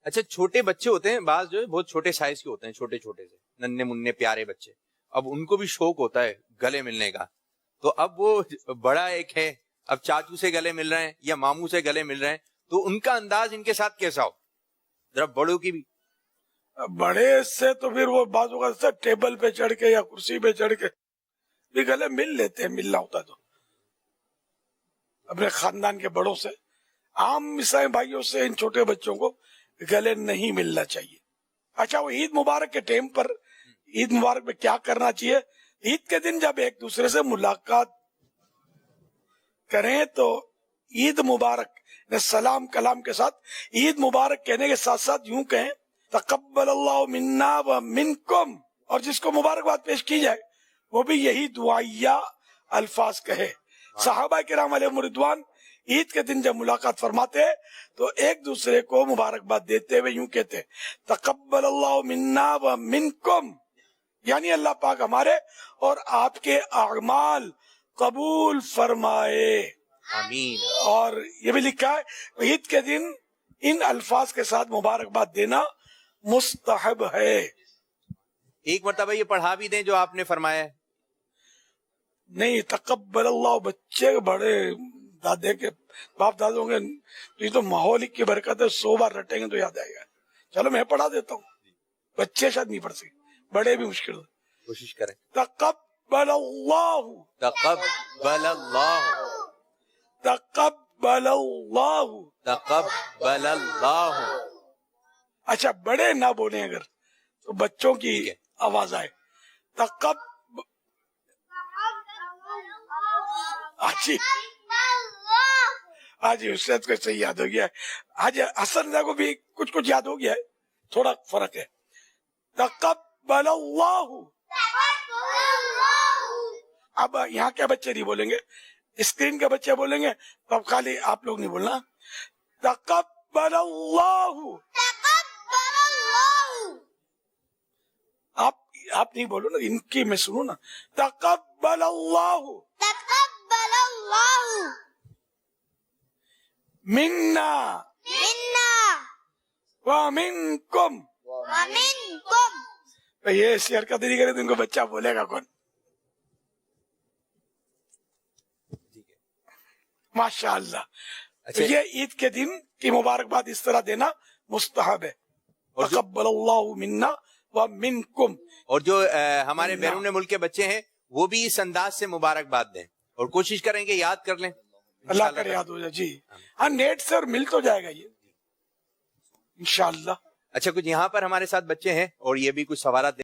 اچھا چھوٹے بچے ہوتے ہیں بعض جو ہے بہت چھوٹے سائز کے ہوتے ہیں, چھوٹے چھوٹے سے ننھے منھے پیارے بچے, اب ان کو بھی شوق ہوتا ہے گلے ملنے کا, تو اب وہ بڑا ایک ہے, اب چاچو سے گلے مل رہے ہیں یا ماموں سے گلے مل رہے ہیں, تو ان کا انداز ان کے ساتھ کیسا ہو, ذرا بڑوں کی بھی. بڑے سے تو پھر وہ بعض اوقات ٹیبل پہ چڑھ کے یا کرسی پہ چڑھ کے بھی گلے مل لیتے ہیں, ملنا ہوتا تو اپنے خاندان کے بڑوں سے. عام عیسائی بھائیوں سے ان چھوٹے بچوں کو گلے نہیں ملنا چاہیے. اچھا وہ عید مبارک کے ٹائم پر, عید مبارک میں کیا کرنا چاہیے, عید کے دن جب ایک دوسرے سے ملاقات کریں تو عید مبارک سلام کلام کے ساتھ عید مبارک کہنے کے ساتھ ساتھ یوں کہیں تقبل اللہ منا و منکم, اور جس کو مبارکباد پیش کی جائے وہ بھی یہی دعائیہ الفاظ کہے. صحابہ کرام علیہم رضوان عید کے دن جب ملاقات فرماتے تو ایک دوسرے کو مبارکباد دیتے ہوئے یوں کہتے تقبل اللہ منا و منکم, یعنی اللہ پاک ہمارے اور آپ کے اعمال قبول فرمائے, آمین. اور یہ بھی لکھا ہے عید کے دن ان الفاظ کے ساتھ مبارکباد دینا مستحب ہے. ایک مرتبہ یہ پڑھا بھی دیں جو آپ نے فرمایا ہے. نہیں تقبل اللہ, بچے بڑے دادے کے باپ دادوں کے تو یہ تو ماحول کی برکت ہے, 100 بار رٹیں گے تو یاد آئے گا. چلو میں پڑھا دیتا ہوں, بچے شاید نہیں پڑھ سکے, بڑے بھی مشکل ہے. کوشش کریں. تقبل اللہ, تقبل اللہ, تقبل اللہ. تقبل اللہ. اچھا بڑے نہ بولیں اگر تو بچوں کی آواز آئے. آج اسرت کو صحیح یاد ہو گیا ہے, آج حسن کو بھی کچھ یاد ہو گیا ہے, تھوڑا فرق ہے. تقبل اللہ. اب یہاں کے بچے نہیں بولیں گے, اسکرین کے بچے بولیں گے, تو اب خالی آپ لوگ نہیں بولنا. تقبل اللہ. آپ نہیں بولو نا, ان کی میں سنوں نا. تقبل اللہ. تقبل اللہ منا منا ومنکم. ومنکم. یہ ایسی حرکت نہیں کرے تو ان کو بچہ بولے گا کون؟ ماشاء اللہ. اچھا یہ عید کے دن کی مبارکباد اس طرح دینا مستحب ہے. تقبل اللہ منا ومنکم. اور جو ہمارے بیرون ملک کے بچے ہیں وہ بھی اس انداز سے مبارکباد دیں, اور کوشش کریں کہ یاد کر لیں. اللہ کرے یاد ہو جائے. جی ہاں, نیٹ سے اور مل تو جائے گا یہ انشاءاللہ. اچھا کچھ یہاں پر ہمارے ساتھ بچے ہیں اور یہ بھی کچھ سوالات